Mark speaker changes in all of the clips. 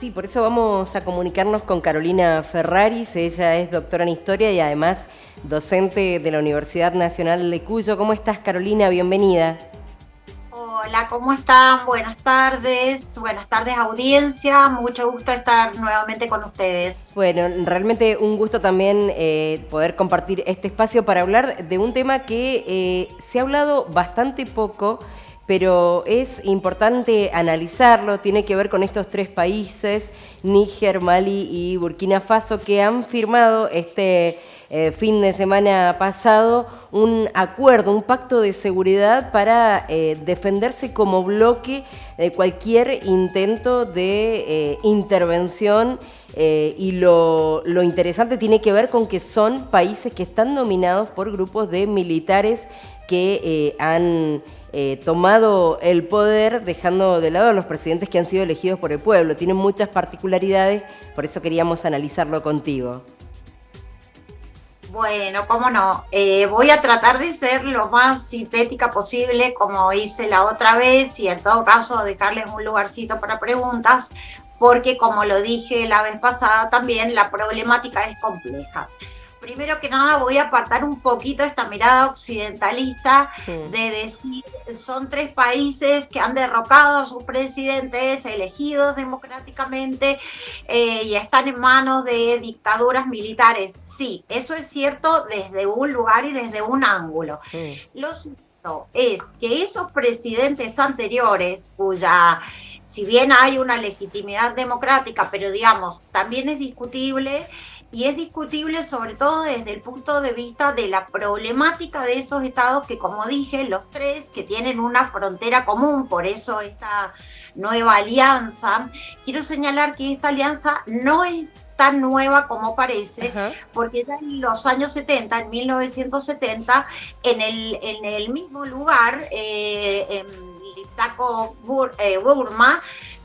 Speaker 1: Sí, por eso vamos a comunicarnos con Carolina Ferraris. Ella es doctora en Historia y además docente de la Universidad Nacional de Cuyo. ¿Cómo estás, Carolina? Bienvenida.
Speaker 2: Hola, ¿cómo están? Buenas tardes audiencia, mucho gusto estar nuevamente con ustedes.
Speaker 1: Bueno, realmente un gusto también poder compartir este espacio para hablar de un tema que se ha hablado bastante poco, pero es importante analizarlo. Tiene que ver con estos tres países, Níger, Mali y Burkina Faso, que han firmado este fin de semana pasado un acuerdo, un pacto de seguridad para defenderse como bloque de cualquier intento de intervención. Y lo interesante tiene que ver con que son países que están dominados por grupos de militares que han tomado el poder, dejando de lado a los presidentes que han sido elegidos por el pueblo. Tienen muchas particularidades, por eso queríamos analizarlo contigo.
Speaker 2: Bueno, cómo no, voy a tratar de ser lo más sintética posible como hice la otra vez y en todo caso dejarles un lugarcito para preguntas, porque como lo dije la vez pasada también, la problemática es compleja. Primero que nada voy a apartar un poquito esta mirada occidentalista de decir son tres países que han derrocado a sus presidentes elegidos democráticamente y están en manos de dictaduras militares. Sí, eso es cierto desde un lugar y desde un ángulo. Lo cierto es que esos presidentes anteriores, cuya si bien hay una legitimidad democrática, pero digamos, también es discutible, y es discutible sobre todo desde el punto de vista de la problemática de esos estados que, como dije, los tres que tienen una frontera común, por eso esta nueva alianza. Quiero señalar que esta alianza no es tan nueva como parece,
Speaker 1: Ajá.
Speaker 2: porque ya en los años 70, en 1970, en el mismo lugar, en Liptako, Burma,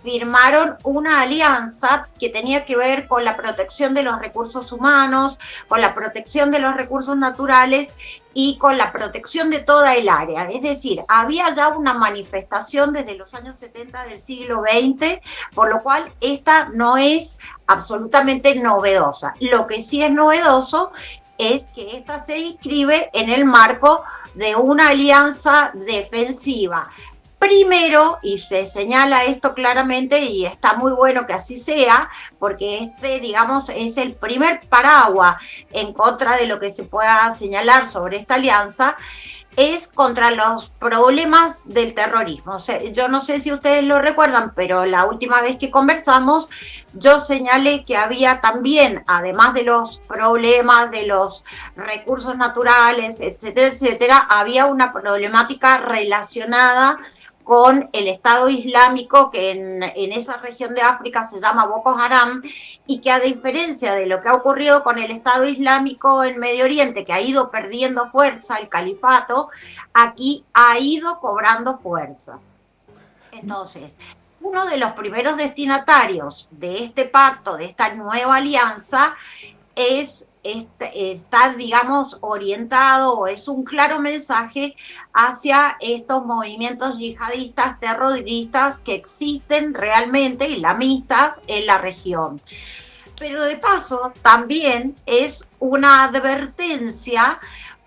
Speaker 2: firmaron una alianza que tenía que ver con la protección de los recursos humanos, con la protección de los recursos naturales y con la protección de toda el área. Es decir, había ya una manifestación desde los años 70 del siglo XX, por lo cual esta no es absolutamente novedosa. Lo que sí es novedoso es que esta se inscribe en el marco de una alianza defensiva. Primero, y se señala esto claramente, y está muy bueno que así sea, porque este, digamos, es el primer paraguas en contra de lo que se pueda señalar sobre esta alianza, es contra los problemas del terrorismo. O sea, yo no sé si ustedes lo recuerdan, pero la última vez que conversamos, yo señalé que había también, además de los problemas de los recursos naturales, etcétera, etcétera, había una problemática relacionada con el Estado Islámico, que en esa región de África se llama Boko Haram, y que a diferencia de lo que ha ocurrido con el Estado Islámico en Medio Oriente, que ha ido perdiendo fuerza, el califato, aquí ha ido cobrando fuerza. Entonces, uno de los primeros destinatarios de este pacto, de esta nueva alianza, está, digamos, orientado o es un claro mensaje hacia estos movimientos yihadistas, terroristas que existen realmente, islamistas, en la región. Pero de paso, también es una advertencia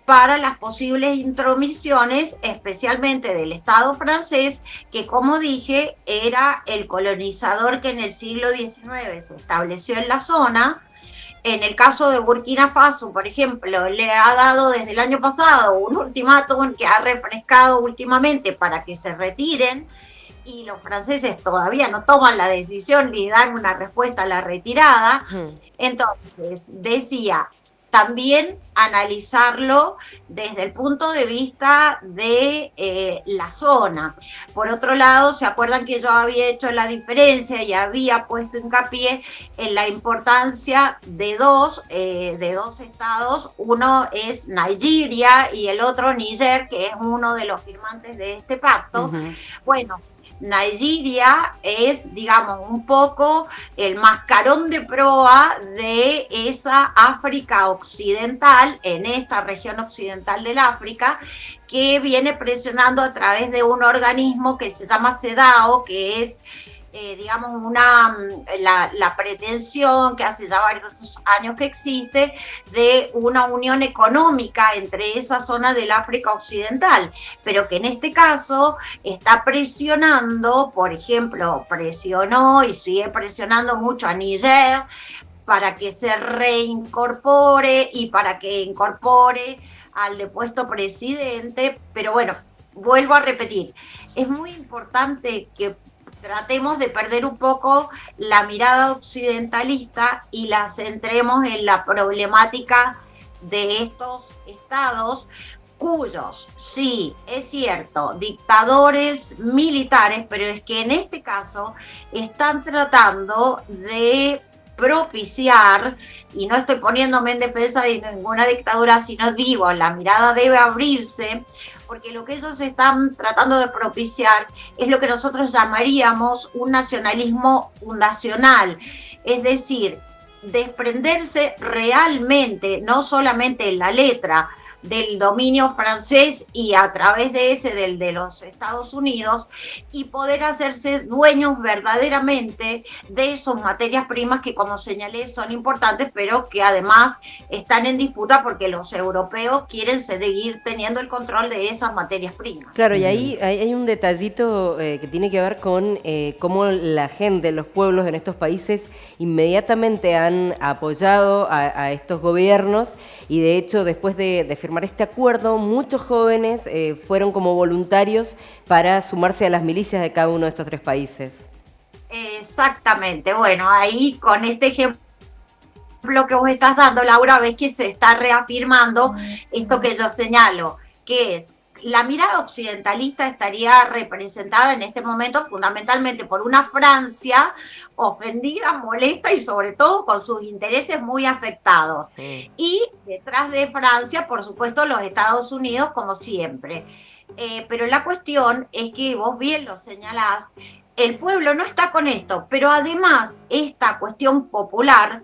Speaker 2: para las posibles intromisiones, especialmente del Estado francés, que como dije, era el colonizador que en el siglo XIX se estableció en la zona. En el caso de Burkina Faso, por ejemplo, le ha dado desde el año pasado un ultimátum que ha refrescado últimamente para que se retiren, y los franceses todavía no toman la decisión ni dan una respuesta a la retirada. Entonces, decía, también analizarlo desde el punto de vista de la zona. Por otro lado, ¿se acuerdan que yo había hecho la diferencia y había puesto hincapié en la importancia de dos estados? Uno es Nigeria y el otro Níger, que es uno de los firmantes de este pacto. Bueno, Nigeria es, digamos, un poco el mascarón de proa de esa África occidental, en esta región occidental del África, que viene presionando a través de un organismo que se llama CEDAW, que es digamos, la pretensión que hace ya varios años que existe de una unión económica entre esa zona del África Occidental, pero que en este caso está presionando, por ejemplo, presionó y sigue presionando mucho a Níger para que se reincorpore y para que incorpore al depuesto presidente, pero bueno, vuelvo a repetir, es muy importante que tratemos de perder un poco la mirada occidentalista y la centremos en la problemática de estos estados cuyos, sí, es cierto, dictadores militares, pero es que en este caso están tratando de propiciar, y no estoy poniéndome en defensa de ninguna dictadura, sino digo, la mirada debe abrirse, porque lo que ellos están tratando de propiciar es lo que nosotros llamaríamos un nacionalismo fundacional, es decir, desprenderse realmente, no solamente en la letra, del dominio francés y a través de ese del de los Estados Unidos y poder hacerse dueños verdaderamente de esas materias primas que, como señalé, son importantes, pero que además están en disputa porque los europeos quieren seguir teniendo el control de esas materias primas.
Speaker 1: Claro, y ahí hay un detallito que tiene que ver con cómo la gente, los pueblos en estos países inmediatamente han apoyado a estos gobiernos y de hecho después de firmar este acuerdo muchos jóvenes fueron como voluntarios para sumarse a las milicias de cada uno de estos tres países.
Speaker 2: Exactamente, bueno, ahí con este ejemplo que vos estás dando, Laura, ves que se está reafirmando esto que yo señalo, que es la mirada occidentalista estaría representada en este momento fundamentalmente por una Francia ofendida, molesta y sobre todo con sus intereses muy afectados. Y detrás de Francia, por supuesto, los Estados Unidos, como siempre. Pero la cuestión es que vos bien lo señalás, el pueblo no está con esto, pero además esta cuestión popular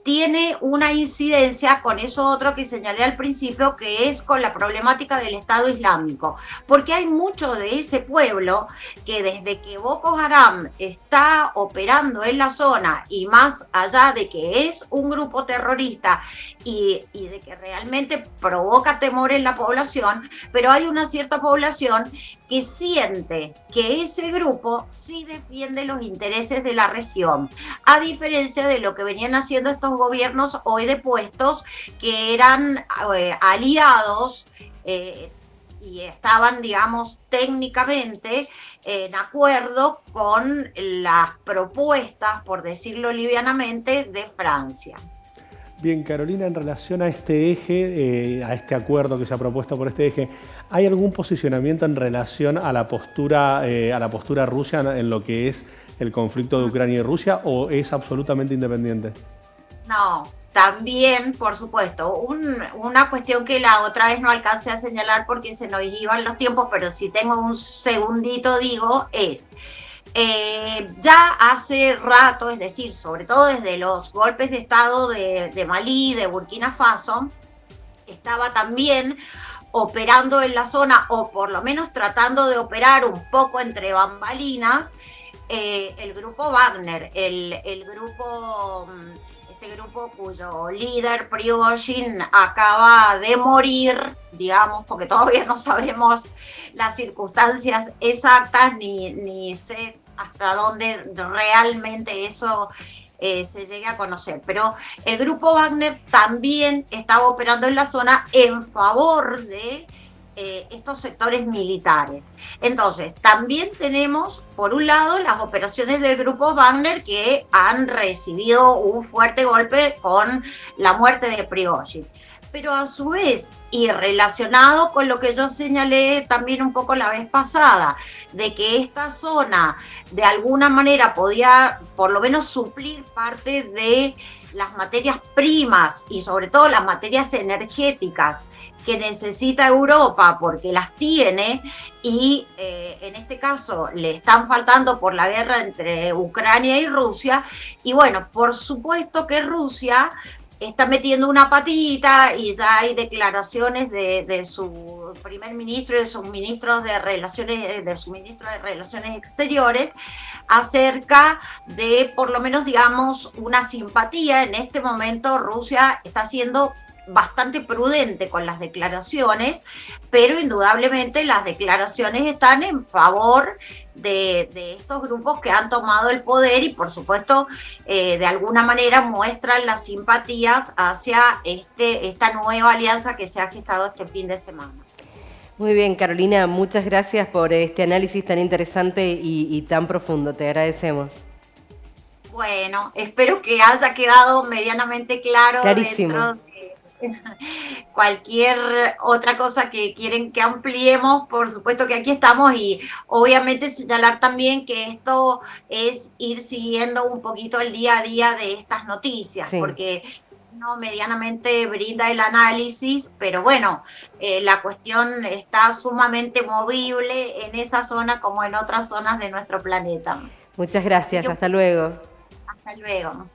Speaker 2: tiene una incidencia con eso otro que señalé al principio, que es con la problemática del Estado Islámico, porque hay mucho de ese pueblo que desde que Boko Haram está operando en la zona y más allá de que es un grupo terrorista y de que realmente provoca temor en la población, pero hay una cierta población que siente que ese grupo sí defiende los intereses de la región, a diferencia de lo que venían haciendo estos gobiernos hoy depuestos, que eran aliados y estaban, digamos, técnicamente en acuerdo con las propuestas, por decirlo livianamente, de Francia.
Speaker 3: Bien, Carolina, en relación a este eje, a este acuerdo que se ha propuesto por este eje, ¿hay algún posicionamiento en relación a la postura rusa en lo que es el conflicto de Ucrania y Rusia o es absolutamente independiente?
Speaker 2: No, también, por supuesto, una cuestión que la otra vez no alcancé a señalar porque se nos iban los tiempos, pero si tengo un segundito digo, es... ya hace rato, es decir, sobre todo desde los golpes de Estado de Malí, de Burkina Faso, estaba también operando en la zona, o por lo menos tratando de operar un poco entre bambalinas, el grupo Wagner, el grupo... Este grupo cuyo líder Prigozhin acaba de morir, digamos, porque todavía no sabemos las circunstancias exactas ni sé hasta dónde realmente eso se llegue a conocer. Pero el grupo Wagner también estaba operando en la zona en favor de estos sectores militares. Entonces, también tenemos, por un lado, las operaciones del grupo Wagner que han recibido un fuerte golpe con la muerte de Prigozhin. Pero a su vez, y relacionado con lo que yo señalé también un poco la vez pasada, de que esta zona de alguna manera podía por lo menos suplir parte de las materias primas y sobre todo las materias energéticas que necesita Europa porque las tiene y en este caso le están faltando por la guerra entre Ucrania y Rusia. Y bueno, por supuesto que Rusia está metiendo una patita y ya hay declaraciones de su primer ministro y de sus ministros de Relaciones, de su ministro de Relaciones Exteriores, acerca de, por lo menos, digamos, una simpatía. En este momento Rusia está siendo bastante prudente con las declaraciones, pero indudablemente las declaraciones están en favor de estos grupos que han tomado el poder y por supuesto de alguna manera muestran las simpatías hacia esta nueva alianza que se ha gestado este fin de semana.
Speaker 1: Muy bien, Carolina, muchas gracias por este análisis tan interesante y tan profundo. Te agradecemos.
Speaker 2: Bueno, espero que haya quedado medianamente claro.
Speaker 1: Clarísimo.
Speaker 2: Dentro de cualquier otra cosa que quieren que ampliemos, por supuesto que aquí estamos, y obviamente señalar también que esto es ir siguiendo un poquito el día a día de estas noticias, sí, porque no medianamente brinda el análisis, pero bueno, la cuestión está sumamente movible en esa zona como en otras zonas de nuestro planeta.
Speaker 1: Muchas gracias, hasta luego.
Speaker 2: Hasta luego.